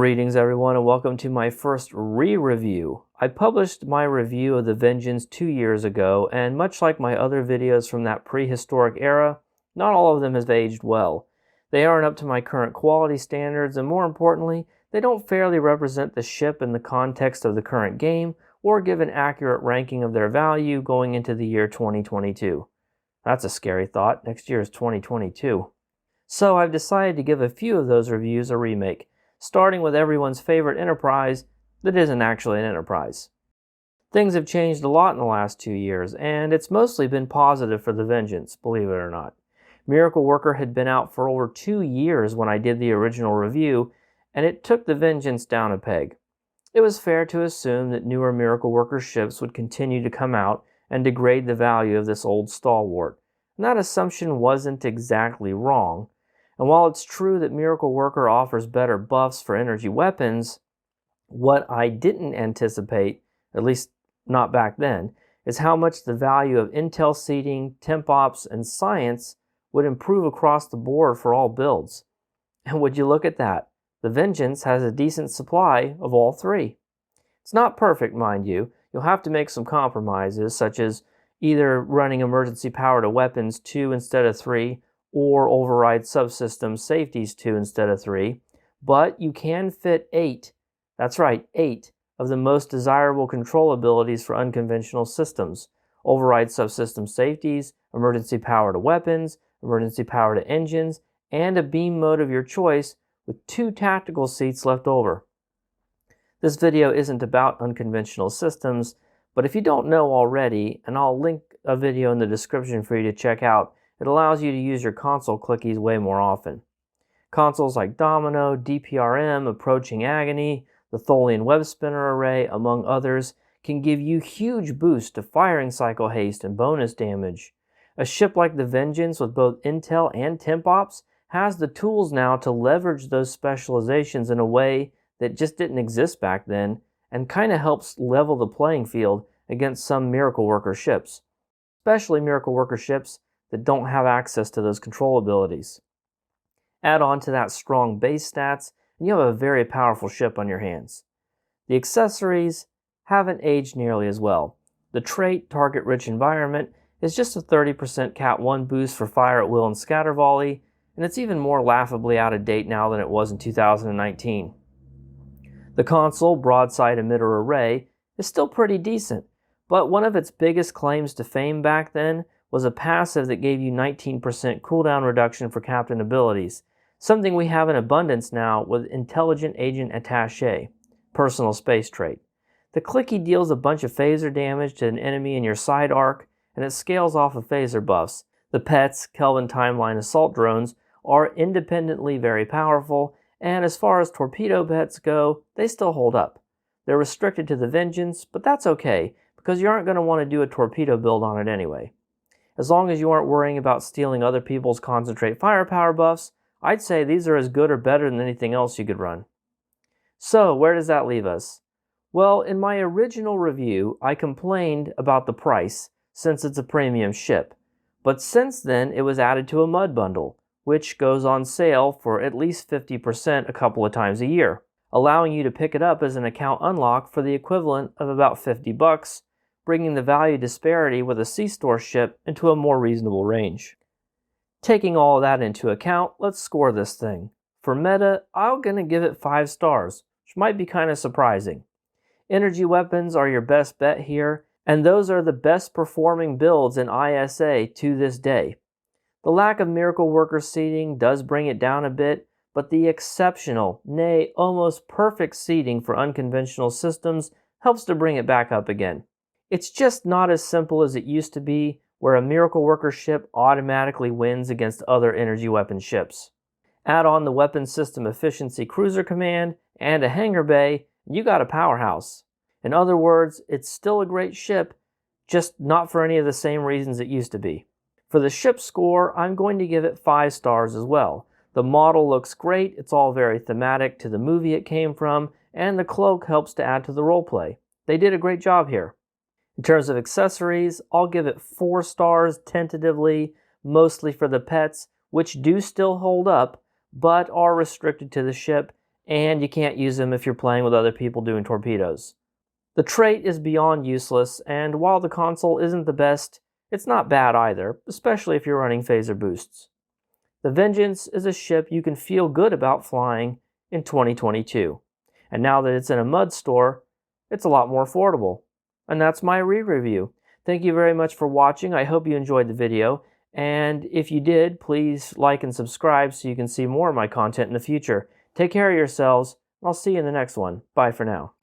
Greetings everyone and welcome to my first re-review. I published my review of the Vengeance 2 years ago, and much like my other videos from that prehistoric era, not all of them have aged well. They aren't up to my current quality standards, and more importantly, they don't fairly represent the ship in the context of the current game or give an accurate ranking of their value going into the year 2022. That's a scary thought. Next year is 2022. So I've decided to give a few of those reviews a remake, starting with everyone's favorite Enterprise that isn't actually an Enterprise. Things have changed a lot in the last 2 years, and it's mostly been positive for the Vengeance, believe it or not. Miracle Worker had been out for over 2 years when I did the original review, and it took the Vengeance down a peg. It was fair to assume that newer Miracle Worker ships would continue to come out and degrade the value of this old stalwart, and that assumption wasn't exactly wrong. And while it's true that Miracle Worker offers better buffs for energy weapons, what I didn't anticipate, at least not back then, is how much the value of intel seeding, temp ops, and science would improve across the board for all builds. And would you look at that? The Vengeance has a decent supply of all three. It's not perfect, mind you. You'll have to make some compromises, such as either running emergency power to weapons 2 instead of 3, or override subsystem safeties 2 instead of 3, but you can fit 8, that's right, 8 of the most desirable control abilities for unconventional systems: override subsystem safeties, emergency power to weapons, emergency power to engines, and a beam mode of your choice with 2 tactical seats left over. This video isn't about unconventional systems, but if you don't know already, and I'll link a video in the description for you to check out, it allows you to use your console clickies way more often. Consoles like Domino, DPRM, Approaching Agony, the Tholian Web Spinner Array, among others, can give you huge boosts to firing cycle haste and bonus damage. A ship like the Vengeance with both intel and temp ops has the tools now to leverage those specializations in a way that just didn't exist back then, and kind of helps level the playing field against some Miracle Worker ships, especially Miracle Worker ships that don't have access to those control abilities. Add on to that strong base stats, and you have a very powerful ship on your hands. The accessories haven't aged nearly as well. The trait Target-Rich Environment is just a 30% Cat 1 boost for fire at will and scatter volley, and it's even more laughably out of date now than it was in 2019. The console Broadside Emitter Array is still pretty decent, but one of its biggest claims to fame back then was a passive that gave you 19% cooldown reduction for captain abilities, something we have in abundance now with Intelligent Agent Attaché, personal space trait. The clicky deals a bunch of phaser damage to an enemy in your side arc, and it scales off of phaser buffs. The pets, Kelvin Timeline assault drones, are independently very powerful, and as far as torpedo pets go, they still hold up. They're restricted to the Vengeance, but that's okay, because you aren't going to want to do a torpedo build on it anyway. As long as you aren't worrying about stealing other people's concentrate firepower buffs, I'd say these are as good or better than anything else you could run. So, where does that leave us? Well, in my original review, I complained about the price, since it's a premium ship. But since then, it was added to a mud bundle, which goes on sale for at least 50% a couple of times a year, allowing you to pick it up as an account unlock for the equivalent of about $50, bringing the value disparity with a C-Store ship into a more reasonable range. Taking all of that into account, let's score this thing. For meta, I'm going to give it 5 stars, which might be kind of surprising. Energy weapons are your best bet here, and those are the best performing builds in ISA to this day. The lack of Miracle Worker seeding does bring it down a bit, but the exceptional, nay, almost perfect seeding for unconventional systems helps to bring it back up again. It's just not as simple as it used to be, where a Miracle Worker ship automatically wins against other energy weapon ships. Add on the Weapon System Efficiency Cruiser Command and a hangar bay, and you got a powerhouse. In other words, it's still a great ship, just not for any of the same reasons it used to be. For the ship score, I'm going to give it 5 stars as well. The model looks great, it's all very thematic to the movie it came from, and the cloak helps to add to the roleplay. They did a great job here. In terms of accessories, I'll give it 4 stars tentatively, mostly for the pets, which do still hold up, but are restricted to the ship, and you can't use them if you're playing with other people doing torpedoes. The trait is beyond useless, and while the console isn't the best, it's not bad either, especially if you're running phaser boosts. The Vengeance is a ship you can feel good about flying in 2022. And now that it's in a mud store, it's a lot more affordable. And that's my re-review. Thank you very much for watching. I hope you enjoyed the video. And if you did, please like and subscribe so you can see more of my content in the future. Take care of yourselves. I'll see you in the next one. Bye for now.